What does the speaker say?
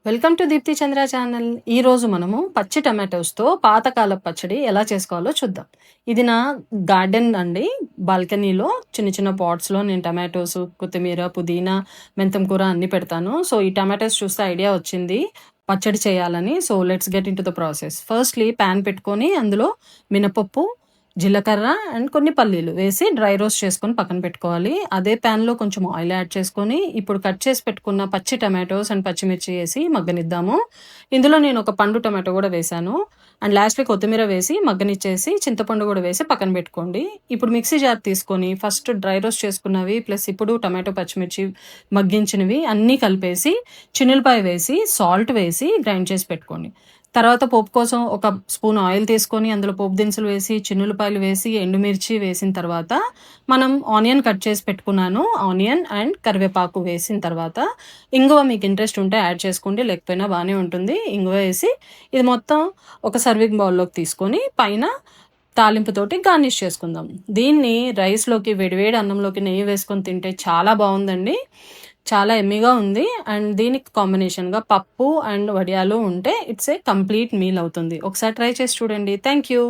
Welcome to Deepti Chandra channel. ఈరోజు మనము పచ్చి టమాటోస్తో పాతకాలపు పచ్చడి ఎలా చేసుకోవాలో చూద్దాం. ఇది నా గార్డెన్ అండి. బాల్కనీలో చిన్న చిన్న పాట్స్లో నేను టమాటోస్, కొత్తిమీర, పుదీనా, మెంతం కూర అన్నీ పెడతాను. సో ఈ టమాటోస్ చూస్తే ఐడియా వచ్చింది పచ్చడి చేయాలని. So let's get in to the process. Firstly pan పెట్టుకొని అందులో మినపప్పు, జీలకర్ర అండ్ కొన్ని పల్లీలు వేసి డ్రై రోస్ట్ చేసుకొని పక్కన పెట్టుకోవాలి. అదే ప్యాన్లో కొంచెం ఆయిల్ యాడ్ చేసుకొని ఇప్పుడు కట్ చేసి పెట్టుకున్న పచ్చి టమాటోస్ అండ్ పచ్చిమిర్చి వేసి మగ్గనిద్దాము. ఇందులో నేను ఒక పండు టమాటో కూడా వేసాను. అండ్ లాస్ట్కి కొత్తిమీర వేసి మగ్గనిచ్చేసి చింతపండు కూడా వేసి పక్కన పెట్టుకోండి. ఇప్పుడు మిక్సీ జార్ తీసుకొని ఫస్ట్ డ్రై రోస్ట్ చేసుకున్నవి ప్లస్ ఇప్పుడు టమాటో పచ్చిమిర్చి మగ్గించినవి అన్నీ కలిపేసి చిన్నులపాయ వేసి సాల్ట్ వేసి గ్రైండ్ చేసి పెట్టుకోండి. తర్వాత పోపు కోసం ఒక స్పూన్ ఆయిల్ తీసుకొని అందులో పోపు దినుసులు వేసి చిన్నులపాయలు వేసి ఎండుమిర్చి వేసిన తర్వాత మనం ఆనియన్ కట్ చేసి పెట్టుకున్నాను. ఆనియన్ అండ్ కరివేపాకు వేసిన తర్వాత ఇంగువ మీకు ఇంట్రెస్ట్ ఉంటే యాడ్ చేసుకోండి, లేకపోయినా బాగానే ఉంటుంది. ఇంగువ వేసి ఇది మొత్తం ఒక సర్వింగ్ బౌల్లోకి తీసుకొని పైన తాలింపుతోటి గార్నిష్ చేసుకుందాం. దీన్ని రైస్లోకి వేడివేడి అన్నంలోకి నెయ్యి వేసుకొని తింటే చాలా బాగుందండి. చాలా ఎమ్మీగా ఉంది. అండ్ దీనికి కాంబినేషన్గా పప్పు అండ్ వడియాలు ఉంటే ఇట్స్ ఏ కంప్లీట్ మీల్ అవుతుంది. ఒకసారి ట్రై చేసి చూడండి. Thank you.